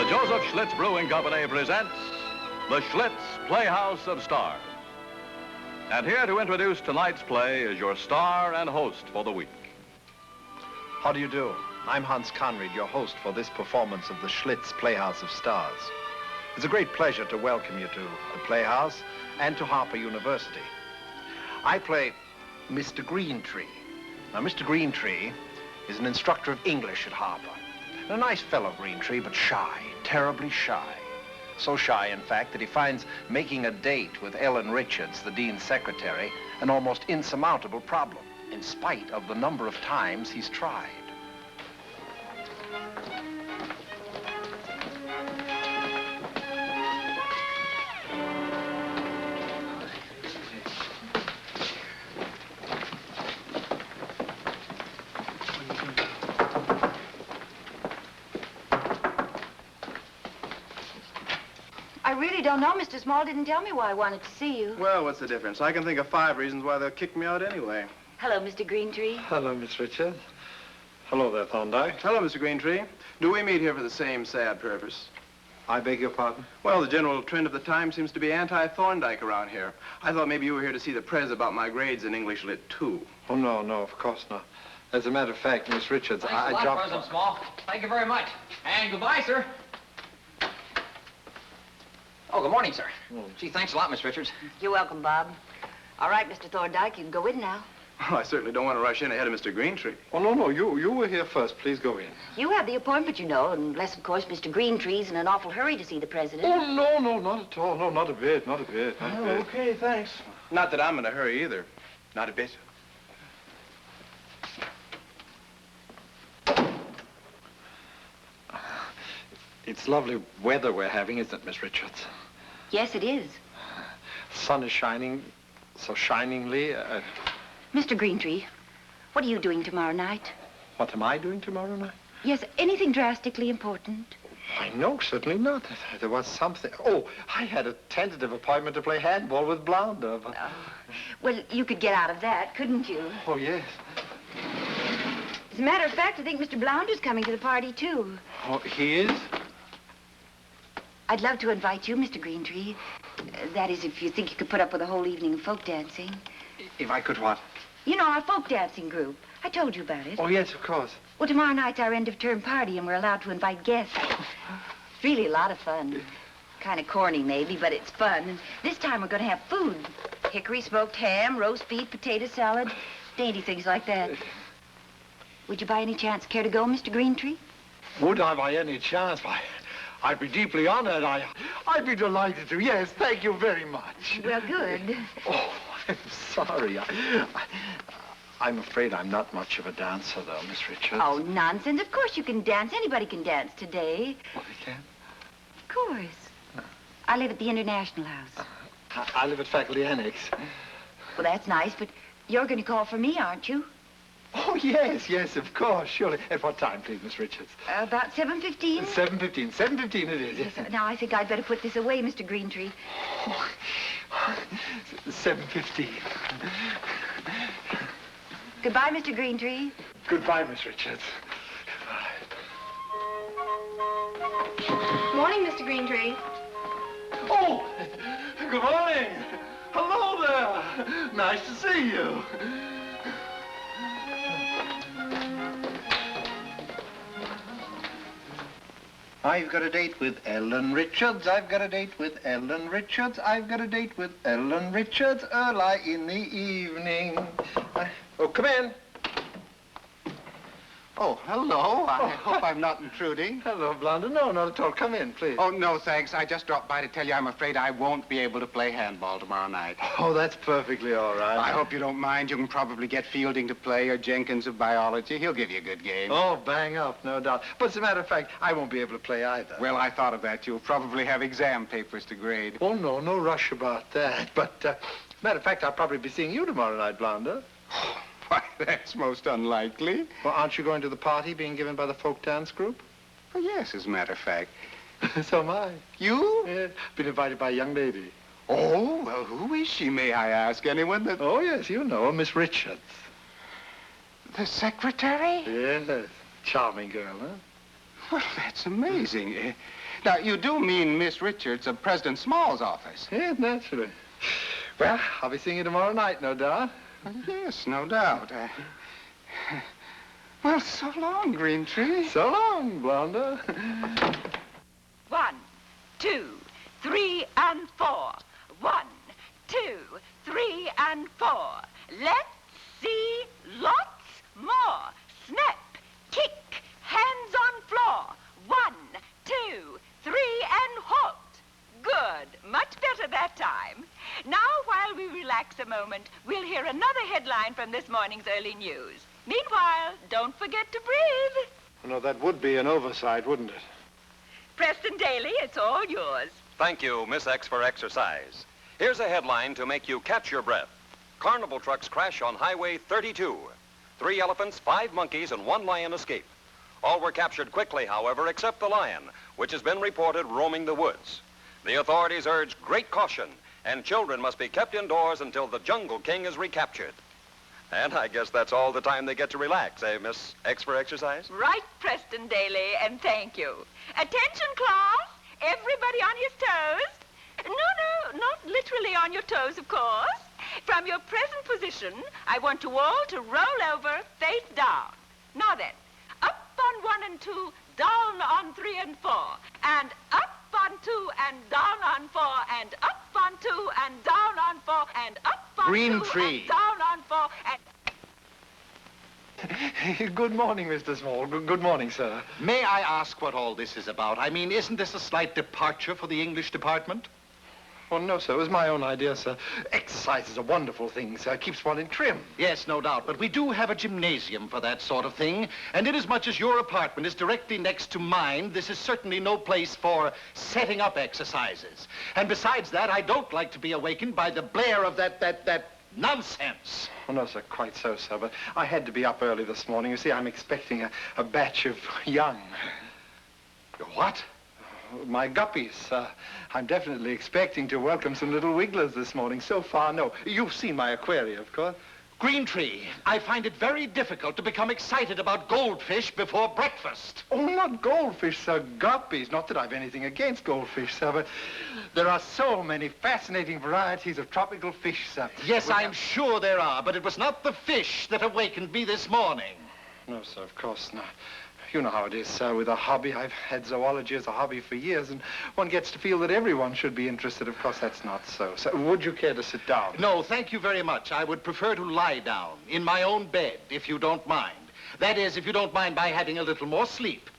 Joseph Schlitz Brewing Company presents the Schlitz Playhouse of Stars. And here to introduce tonight's play is your star and host for the week. How do you do? I'm Hans Conried, your host for this performance of the Schlitz Playhouse of Stars. It's a great pleasure to welcome you to the Playhouse and to Harper University. I play Mr. Greentree. Now, Mr. Greentree is an instructor of English at Harper. A nice fellow, Greentree, but shy, terribly shy. So shy, in fact, that he finds making a date with Ellen Richards, the dean's secretary, an almost insurmountable problem, in spite of the number of times he's tried. I really don't know. Mr. Small didn't tell me why I wanted to see you. Well, what's the difference? I can think of 5 reasons why they'll kick me out anyway. Hello, Mr. Greentree. Hello, Miss Richards. Hello there, Thorndyke. Hello, Mr. Greentree. Do we meet here for the same sad purpose? I beg your pardon? Well, the general trend of the time seems to be anti-Thorndyke around here. I thought maybe you were here to see the prez about my grades in English Lit 2. Oh, no, of course not. As a matter of fact, Miss Richards, Thanks a lot, President Small. Thank you very much. And goodbye, sir. Oh, good morning, sir. Gee, thanks a lot, Miss Richards. You're welcome, Bob. All right, Mr. Thorndyke, you can go in now. Oh, I certainly don't want to rush in ahead of Mr. Greentree. Oh, no, you were here first. Please go in. You have the appointment, you know, unless, of course, Mr. Greentree's in an awful hurry to see the president. Oh, no, not at all. No, not a bit, not a bit. Okay, thanks. Not that I'm in a hurry either. Not a bit. It's lovely weather we're having, isn't it, Miss Richards? Yes, it is. The sun is shining so shiningly. Mr. Greentree, what are you doing tomorrow night? What am I doing tomorrow night? Yes, anything drastically important? Why, no, certainly not. There was something. Oh, I had a tentative appointment to play handball with Blounder. But... Well, you could get out of that, couldn't you? Oh, yes. As a matter of fact, I think Mr. Blounder's coming to the party, too. Oh, he is? I'd love to invite you, Mr. Greentree. That is, if you think you could put up with a whole evening of folk dancing. If I could what? You know, our folk dancing group. I told you about it. Oh, yes, of course. Well, tomorrow night's our end-of-term party, and we're allowed to invite guests. It's really a lot of fun. Kind of corny, maybe, but it's fun. And this time we're going to have food. Hickory smoked ham, roast beef, potato salad, dainty things like that. Would you by any chance care to go, Mr. Greentree? Would I by any chance? Why, I'd be deeply honored. I'd be delighted to. Yes, thank you very much. Well, good. Oh, I'm sorry. I'm afraid I'm not much of a dancer, though, Miss Richards. Oh, nonsense. Of course you can dance. Anybody can dance today. Oh, you can? Of course. I live at the International House. I live at Faculty Annex. Well, that's nice, but you're going to call for me, aren't you? Oh, yes, of course, surely. At what time, please, Miss Richards? About 7:15. 7:15. 7:15 it is. Yes, now I think I'd better put this away, Mr. Greentree. 7:15. Goodbye, Mr. Greentree. Goodbye, Miss Richards. Goodbye. Morning, Mr. Greentree. Oh, good morning. Hello there. Nice to see you. I've got a date with Ellen Richards. I've got a date with Ellen Richards. I've got a date with Ellen Richards early in the evening. Oh, come in. Oh, hello. I hope I'm not intruding. Hello, Blonde. No, not at all. Come in, please. Oh, no, thanks. I just dropped by to tell you I'm afraid I won't be able to play handball tomorrow night. Oh, that's perfectly all right. I hope you don't mind. You can probably get Fielding to play or Jenkins of biology. He'll give you a good game. Oh, bang up, no doubt. But as a matter of fact, I won't be able to play either. Well, I thought of that. You'll probably have exam papers to grade. Oh, no rush about that. But, matter of fact, I'll probably be seeing you tomorrow night, Blonde. Why, that's most unlikely. Well, aren't you going to the party being given by the folk dance group? Well, yes, as a matter of fact. So am I. You? Yeah, been invited by a young lady. Oh, well, who is she, may I ask? Anyone that... Oh, yes, you know, Miss Richards. The secretary? Yes, charming girl, huh? Well, that's amazing. Now, you do mean Miss Richards of President Small's office? Yes, naturally. Well, I'll be seeing you tomorrow night, no doubt. Yes, no doubt. Well, so long, Greentree. So long, Blonda. 1, 2, 3, and 4. 1, 2, 3, and 4. Let's see lots more. Snap, kick, hands on floor. 1, 2, 3, and halt. Good. Much better that time. Now, while we relax a moment, we'll hear another headline from this morning's early news. Meanwhile, don't forget to breathe. Oh, no, that would be an oversight, wouldn't it? Preston Daly, it's all yours. Thank you, Miss X for exercise. Here's a headline to make you catch your breath. Carnival trucks crash on Highway 32. 3 elephants, 5 monkeys, and 1 lion escape. All were captured quickly, however, except the lion, which has been reported roaming the woods. The authorities urge great caution, and children must be kept indoors until the Jungle King is recaptured. And I guess that's all the time they get to relax, eh, Miss X for exercise? Right, Preston Daly, and thank you. Attention, class. Everybody on his toes. No, not literally on your toes, of course. From your present position, I want you all to roll over, face down. Now then, up on 1 and 2, down on 3 and 4, and up on 2 and down on 4, and up on 2 and down on 4, and up on 2 Greentree. and down on 4, and... Good morning, Mr. Small. Good morning, sir. May I ask what all this is about? I mean, isn't this a slight departure for the English department? Oh, no, sir. It was my own idea, sir. Exercise is a wonderful thing, sir. It keeps one in trim. Yes, no doubt, but we do have a gymnasium for that sort of thing, and inasmuch as your apartment is directly next to mine, this is certainly no place for setting up exercises. And besides that, I don't like to be awakened by the blare of that nonsense. Oh, no, sir. Quite so, sir. But I had to be up early this morning. You see, I'm expecting a batch of young. What? My guppies. I'm definitely expecting to welcome some little wigglers this morning. So far, no. You've seen my aquarium, of course. Greentree, I find it very difficult to become excited about goldfish before breakfast. Oh, not goldfish, sir. Guppies. Not that I've anything against goldfish, sir, but there are so many fascinating varieties of tropical fish, sir. Yes, I'm sure there are, but it was not the fish that awakened me this morning. No, sir, of course not. You know how it is, sir, with a hobby. I've had zoology as a hobby for years, and one gets to feel that everyone should be interested. Of course, that's not so. So, would you care to sit down? No, thank you very much. I would prefer to lie down in my own bed, if you don't mind. That is, if you don't mind my having a little more sleep.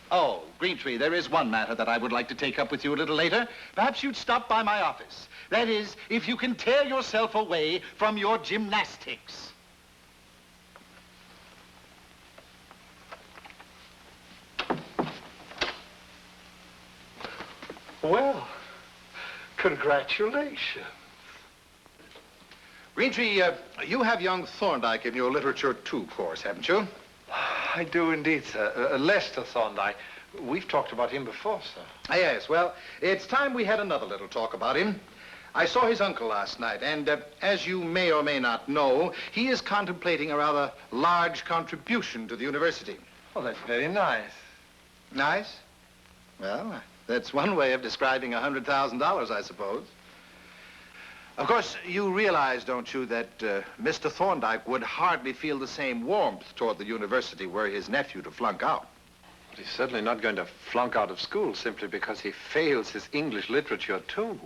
Oh, Greentree, there is one matter that I would like to take up with you a little later. Perhaps you'd stop by my office. That is, if you can tear yourself away from your gymnastics. Well, congratulations. Greentree, you have young Thorndyke in your Literature 2 course, haven't you? I do indeed, sir. Lester Thorndyke. We've talked about him before, sir. Yes, well, it's time we had another little talk about him. I saw his uncle last night, and as you may or may not know, he is contemplating a rather large contribution to the university. Oh, that's very nice. Nice? Well, that's one way of describing $100,000, I suppose. Of course, you realize, don't you, that Mr. Thorndyke would hardly feel the same warmth toward the university were his nephew to flunk out. But he's certainly not going to flunk out of school simply because he fails his English literature, too.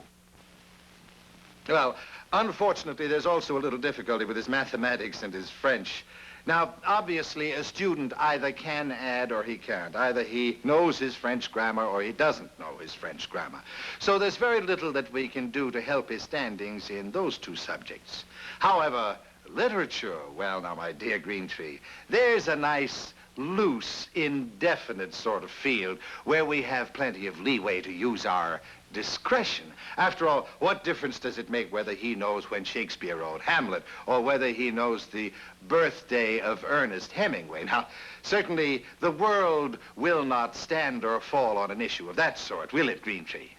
Well, unfortunately, there's also a little difficulty with his mathematics and his French. Now, obviously, a student either can add or he can't. Either he knows his French grammar or he doesn't know his French grammar. So there's very little that we can do to help his standings in those two subjects. However, literature, well, now, my dear Greentree, there's a nice, loose, indefinite sort of field where we have plenty of leeway to use our discretion. After all, what difference does it make whether he knows when Shakespeare wrote Hamlet or whether he knows the birthday of Ernest Hemingway? Now, certainly the world will not stand or fall on an issue of that sort, will it, Greentree?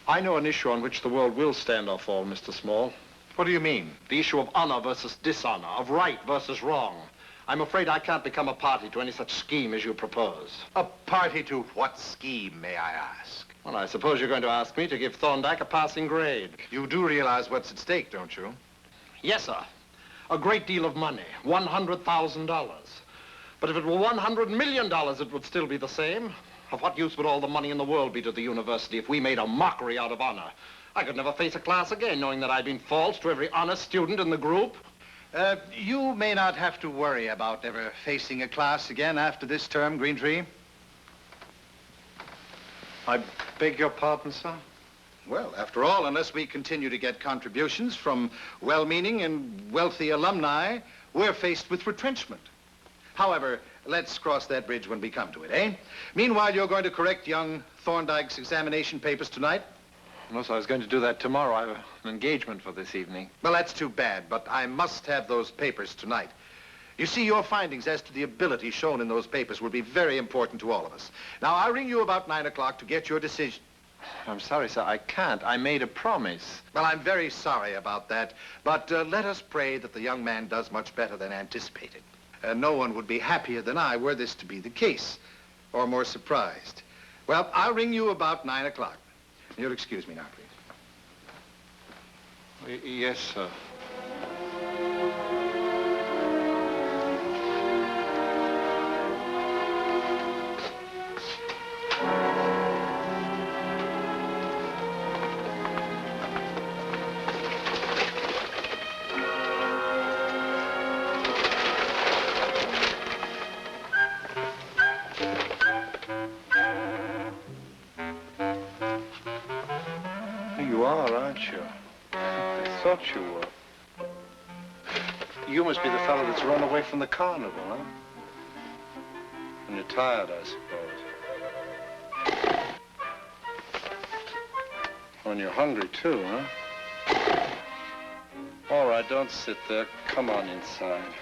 I know an issue on which the world will stand or fall, Mr. Small. What do you mean? The issue of honor versus dishonor, of right versus wrong. I'm afraid I can't become a party to any such scheme as you propose. A party to what scheme, may I ask? Well, I suppose you're going to ask me to give Thorndyke a passing grade. You do realize what's at stake, don't you? Yes, sir. A great deal of money, $100,000. But if it were $100 million, it would still be the same. Of what use would all the money in the world be to the university if we made a mockery out of honor? I could never face a class again, knowing that I'd been false to every honest student in the group. You may not have to worry about ever facing a class again after this term, Greentree. I beg your pardon, sir? Well, after all, unless we continue to get contributions from well-meaning and wealthy alumni, we're faced with retrenchment. However, let's cross that bridge when we come to it, eh? Meanwhile, you're going to correct young Thorndyke's examination papers tonight? Unless I was going to do that tomorrow. I have an engagement for this evening. Well, that's too bad, but I must have those papers tonight. You see, your findings as to the ability shown in those papers will be very important to all of us. Now, I'll ring you about 9 o'clock to get your decision. I'm sorry, sir. I can't. I made a promise. Well, I'm very sorry about that, but let us pray that the young man does much better than anticipated. No one would be happier than I were this to be the case, or more surprised. Well, I'll ring you about 9 o'clock. You'll excuse me now, please. Yes, sir. You are, aren't you? I thought you were. You must be the fellow that's run away from the carnival, huh? And you're tired, I suppose. And you're hungry, too, huh? All right, don't sit there. Come on inside.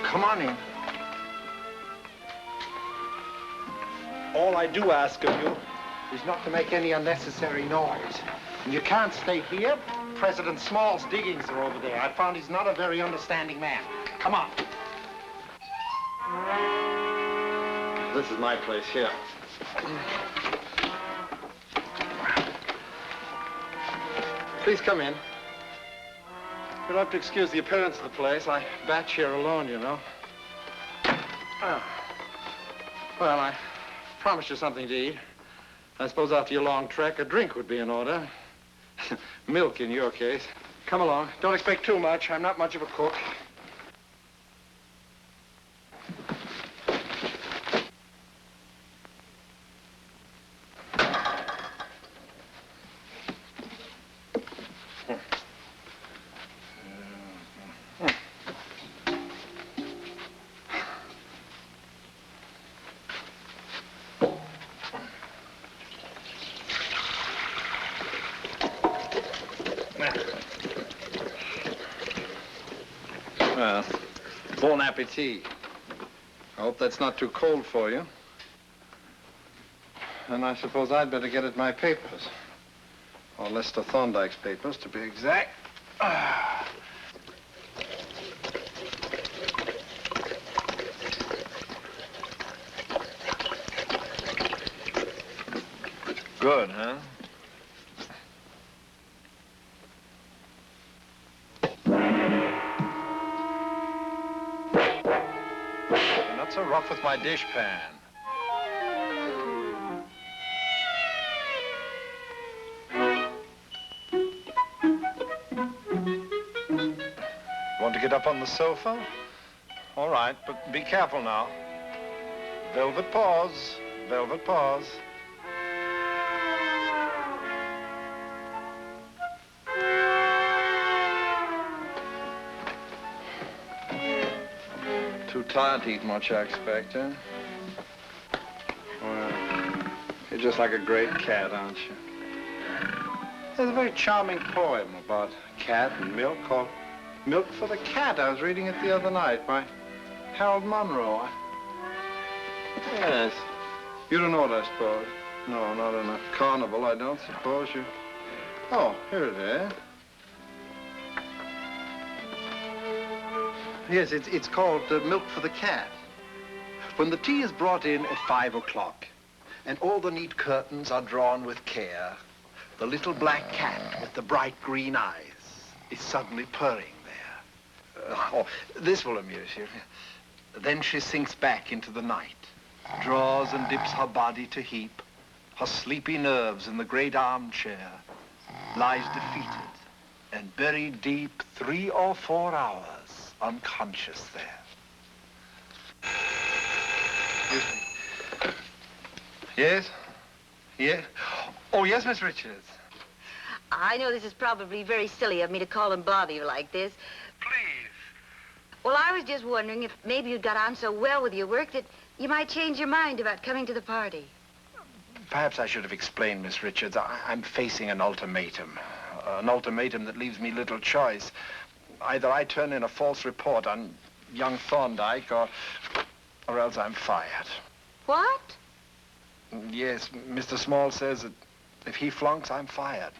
Come on in. All I do ask of you is not to make any unnecessary noise. And you can't stay here. President Small's diggings are over there. I found he's not a very understanding man. Come on. This is my place here. Please come in. You'll have to excuse the appearance of the place. I batch here alone, you know. Well, I promised you something to eat. I suppose after your long trek, a drink would be in order. Milk in your case. Come along. Don't expect too much. I'm not much of a cook. Well, bon appetit. I hope that's not too cold for you. And I suppose I'd better get at my papers. Or Lester Thorndyke's papers, to be exact. Good, huh? Not so rough with my dishpan. Want to get up on the sofa? All right, but be careful now. Velvet paws, velvet paws. Too tired to eat much, I expect, huh? Well, you're just like a great cat, aren't you? There's a very charming poem about a cat and milk called Milk for the Cat. I was reading it the other night by Harold Monroe. Yes. You don't know it, I suppose. No, not in a carnival, I don't suppose you... Oh, here it is. Yes, it's called Milk for the Cat. When the tea is brought in at 5 o'clock, and all the neat curtains are drawn with care, the little black cat with the bright green eyes is suddenly purring there. Oh, this will amuse you. Then she sinks back into the night, draws and dips her body to heap, her sleepy nerves in the great armchair, lies defeated and buried deep 3 or 4 hours, unconscious there. Excuse me. Yes? Yes? Oh, yes, Miss Richards. I know this is probably very silly of me to call and bother you like this. Please. Well, I was just wondering if maybe you'd got on so well with your work that you might change your mind about coming to the party. Perhaps I should have explained, Miss Richards. I'm facing an ultimatum. An ultimatum that leaves me little choice. Either I turn in a false report on young Thorndyke or else I'm fired. What? Yes, Mr. Small says that if he flunks, I'm fired.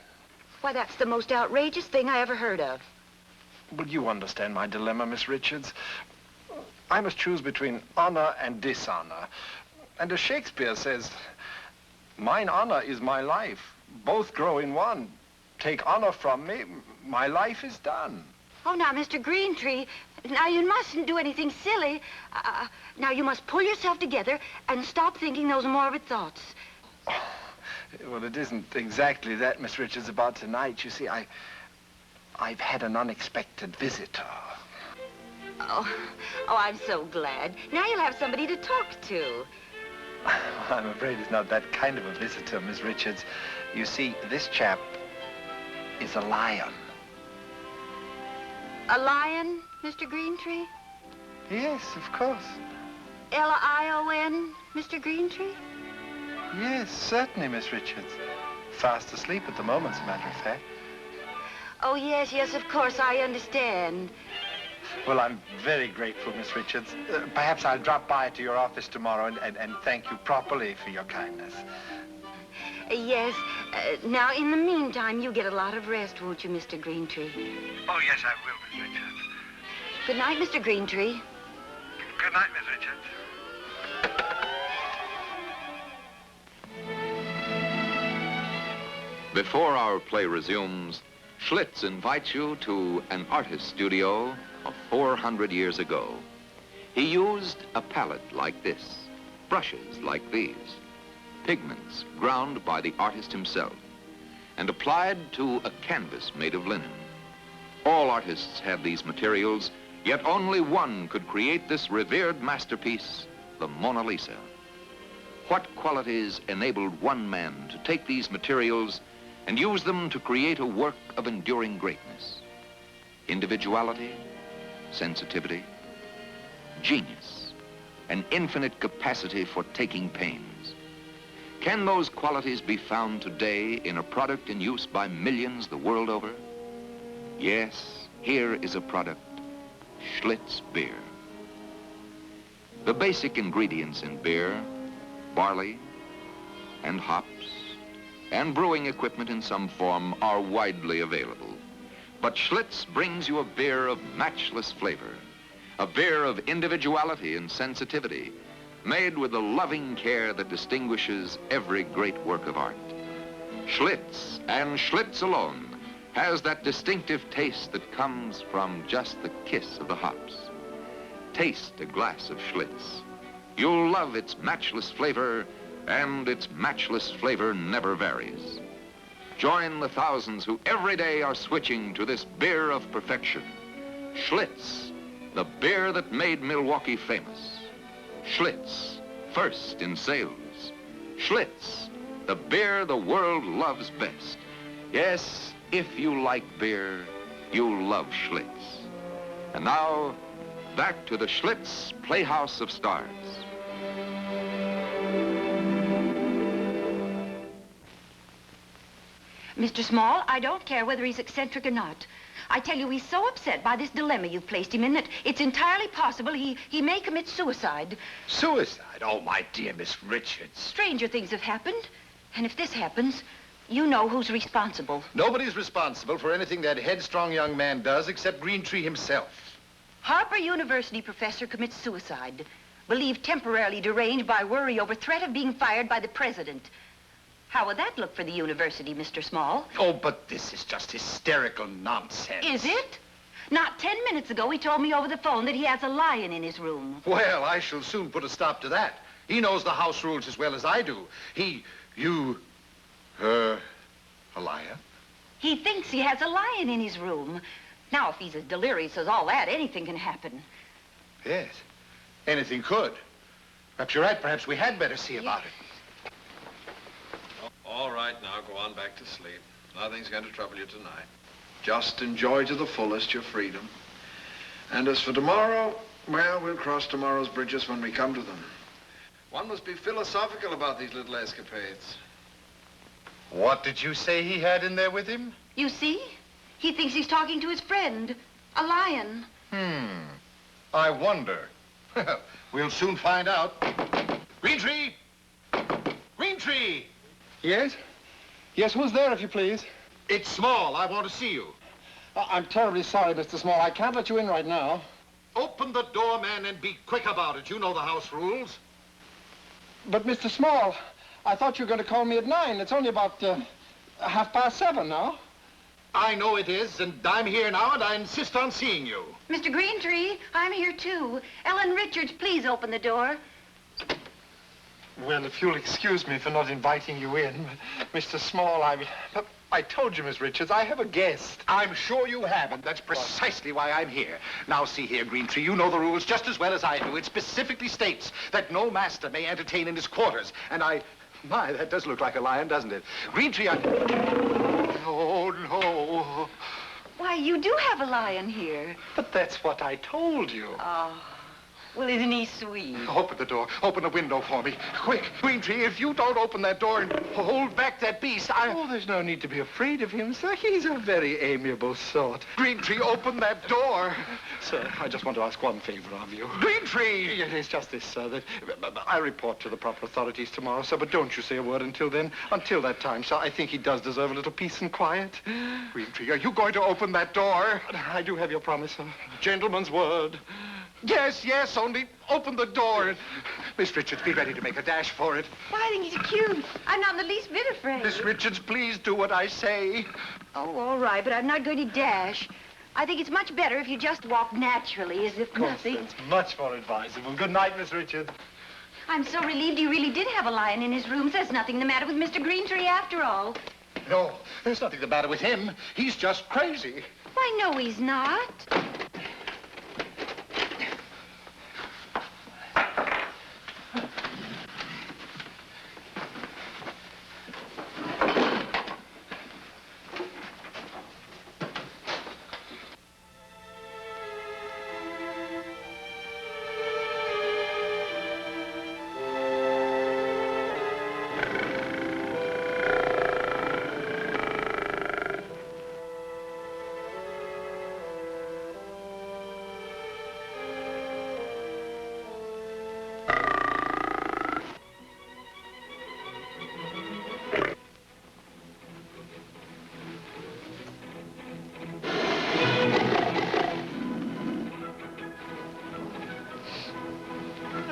Why, that's the most outrageous thing I ever heard of. But you understand my dilemma, Miss Richards. I must choose between honor and dishonor. And as Shakespeare says, mine honor is my life. Both grow in one. Take honor from me, my life is done. Oh, now, Mr. Greentree, now you mustn't do anything silly. Now you must pull yourself together and stop thinking those morbid thoughts. Well, it isn't exactly that, Miss Richards, about tonight. You see, I've had an unexpected visitor. Oh, I'm so glad. Now you'll have somebody to talk to. I'm afraid it's not that kind of a visitor, Miss Richards. You see, this chap is a lion. A lion, Mr. Greentree? Yes, of course. L-I-O-N, Mr. Greentree? Yes, certainly, Miss Richards. Fast asleep at the moment, as a matter of fact. Oh, yes, of course, I understand. Well, I'm very grateful, Miss Richards. Perhaps I'll drop by to your office tomorrow and thank you properly for your kindness. Yes. Now, in the meantime, you get a lot of rest, won't you, Mr. Greentree? Oh, yes, I will, Miss Richards. Good night, Mr. Greentree. Good night, Miss Richards. Before our play resumes, Schlitz invites you to an artist's studio of 400 years ago. He used a palette like this, brushes like these, pigments ground by the artist himself, and applied to a canvas made of linen. All artists have these materials, yet only one could create this revered masterpiece, the Mona Lisa. What qualities enabled one man to take these materials and use them to create a work of enduring greatness? Individuality, sensitivity, genius, an infinite capacity for taking pains. Can those qualities be found today in a product in use by millions the world over? Yes, here is a product, Schlitz beer. The basic ingredients in beer, barley and hops, and brewing equipment in some form are widely available. But Schlitz brings you a beer of matchless flavor, a beer of individuality and sensitivity, made with the loving care that distinguishes every great work of art. Schlitz, and Schlitz alone, has that distinctive taste that comes from just the kiss of the hops. Taste a glass of Schlitz. You'll love its matchless flavor, and its matchless flavor never varies. Join the thousands who every day are switching to this beer of perfection. Schlitz, the beer that made Milwaukee famous. Schlitz, first in sales. Schlitz, the beer the world loves best. Yes, if you like beer, you'll love Schlitz. And now, back to the Schlitz Playhouse of Stars. Mr. Small, I don't care whether he's eccentric or not. I tell you, he's so upset by this dilemma you've placed him in that it's entirely possible he may commit suicide. Suicide? Oh, my dear Miss Richards. Stranger things have happened. And if this happens, you know who's responsible. Nobody's responsible for anything that headstrong young man does except Greentree himself. Harper University professor commits suicide, believed temporarily deranged by worry over threat of being fired by the president. How would that look for the university, Mr. Small? Oh, but this is just hysterical nonsense. Is it? Not 10 minutes ago, he told me over the phone that he has a lion in his room. Well, I shall soon put a stop to that. He knows the house rules as well as I do. A lion? He thinks he has a lion in his room. Now, if he's as delirious as all that, anything can happen. Yes, anything could. Perhaps you're right. Perhaps we had better see about it. All right, now go on back to sleep. Nothing's going to trouble you tonight. Just enjoy to the fullest your freedom. And as for tomorrow, well, we'll cross tomorrow's bridges when we come to them. One must be philosophical about these little escapades. What did you say he had in there with him? You see? He thinks he's talking to his friend, a lion. I wonder. Well, we'll soon find out. Greentree! Greentree! Yes? Yes, who's there, if you please? It's Small. I want to see you. I'm terribly sorry, Mr. Small. I can't let you in right now. Open the door, man, and be quick about it. You know the house rules. But, Mr. Small, I thought you were going to call me at 9. It's only about 7:30 now. I know it is, and I'm here now, and I insist on seeing you. Mr. Greentree, I'm here too. Ellen Richards, please open the door. Well, if you'll excuse me for not inviting you in, Mr. Small, I told you, Miss Richards, I have a guest. I'm sure you have, and that's precisely why I'm here. Now, see here, Greentree, you know the rules just as well as I do. It specifically states that no master may entertain in his quarters, and My, that does look like a lion, doesn't it? Greentree, Oh, no. Why, you do have a lion here. But that's what I told you. Oh, well, isn't he sweet? Open the door. Open the window for me. Quick, Greentree, if you don't open that door and hold back that beast, Oh, there's no need to be afraid of him, sir. He's a very amiable sort. Greentree, open that door. Sir, I just want to ask one favor of you. Greentree! It's just this, sir, that I'll report to the proper authorities tomorrow, sir, but don't you say a word until then. Until that time, sir, I think he does deserve a little peace and quiet. Greentree, are you going to open that door? I do have your promise, sir. Gentleman's word. Yes, only open the door. Miss Richards, be ready to make a dash for it. Why, I think he's cute. I'm not in the least bit afraid. Miss Richards, please do what I say. Oh, all right, but I'm not going to dash. I think it's much better if you just walk naturally, as if nothing... It's much more advisable. Good night, Miss Richards. I'm so relieved he really did have a lion in his room. There's nothing the matter with Mr. Greentree after all. No, there's nothing the matter with him. He's just crazy. Why, no, he's not.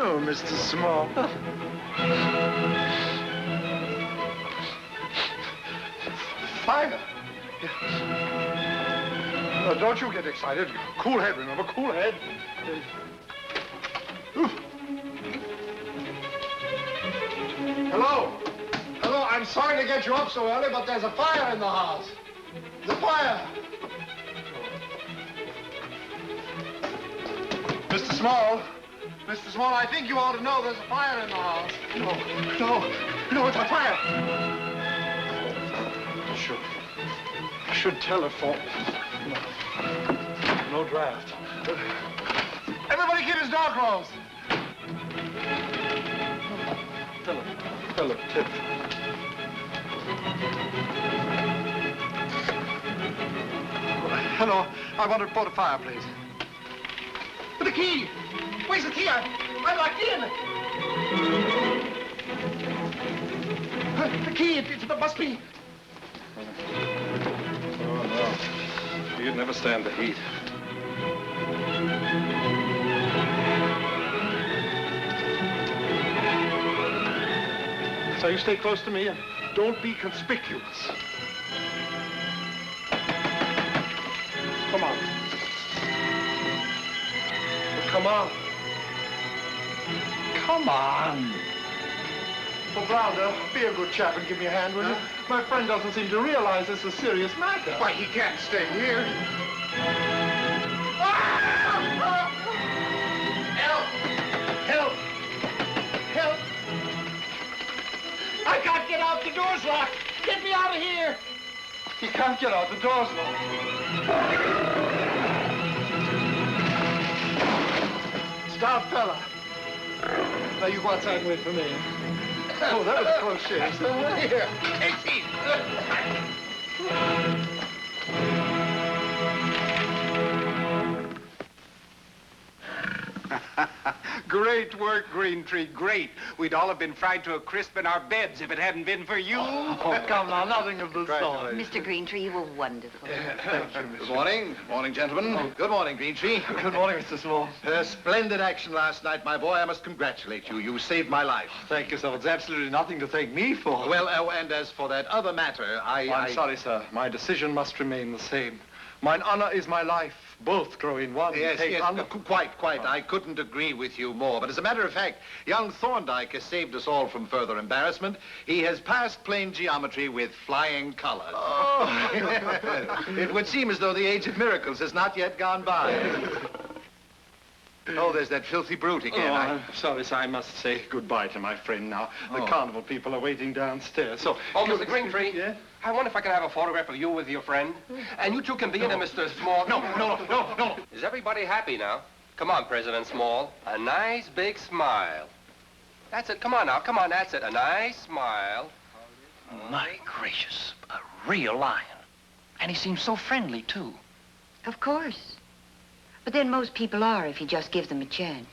Oh, Mr. Small. Fire! No, don't you get excited. Cool head, remember, cool head. Hello? Hello, I'm sorry to get you up so early, but there's a fire in the house. The fire! Mr. Small, I think you ought to know there's a fire in the house. No, it's a fire. I should telephone. No draft. Everybody keep his door closed. Philip, tip. Hello, I want to report a fire, please. But the key! Where's the key? I'm locked in! The key, it must be... Oh, no. You'd never stand the heat. So you stay close to me and don't be conspicuous. Come on. Come on. Come on. Well, Browder, be a good chap and give me a hand, will you? My friend doesn't seem to realize it's a serious matter. Why, he can't stay here. Help! Help! Help! I can't get out. The door's locked. Get me out of here. He can't get out. The door's locked. Stout fella. Now you go outside and wait for me. Oh, that was a close shave. Here. Take these. Great work, Greentree, great. We'd all have been fried to a crisp in our beds if it hadn't been for you. Oh, come now, nothing of the sort. Mr. Greentree, you were wonderful. Good morning. Morning, gentlemen. Good morning, Greentree. Good morning, Mr. Small. Splendid action last night, my boy. I must congratulate you. You saved my life. Thank you, sir. It's absolutely nothing to thank me for. Well, and as for that other matter, I'm sorry, sir. My decision must remain the same. Mine honor is my life. Both grow in one. Yes, Take yes, honor. quite. I couldn't agree with you more. But as a matter of fact, young Thorndyke has saved us all from further embarrassment. He has passed plane geometry with flying colors. Oh. It would seem as though the age of miracles has not yet gone by. Oh, there's that filthy brute again. Oh, I'm sorry, sir. I must say goodbye to my friend now. The carnival people are waiting downstairs. So, Oh, Mr. Greentree. Yeah? I wonder if I can have a photograph of you with your friend. And you two can be in it, Mr. Small. No. Is everybody happy now? Come on, President Small. A nice big smile. That's it. Come on now. Come on, that's it. A nice smile. My gracious, a real lion. And he seems so friendly, too. Of course. But then most people are if you just give them a chance.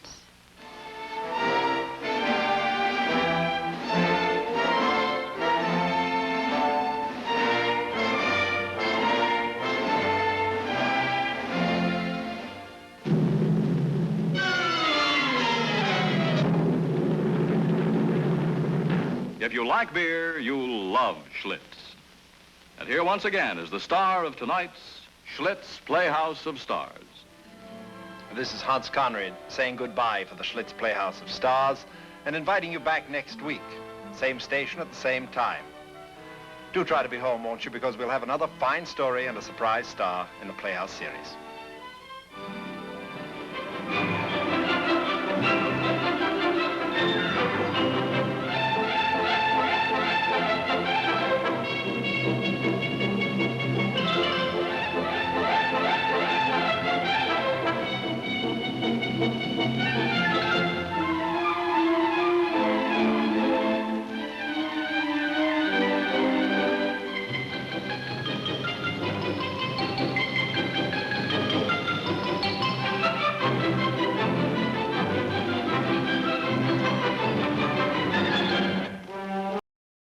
If you like beer, you'll love Schlitz. And here once again is the star of tonight's Schlitz Playhouse of Stars. This is Hans Conried saying goodbye for the Schlitz Playhouse of Stars and inviting you back next week. Same station at the same time. Do try to be home, won't you? Because we'll have another fine story and a surprise star in the Playhouse series.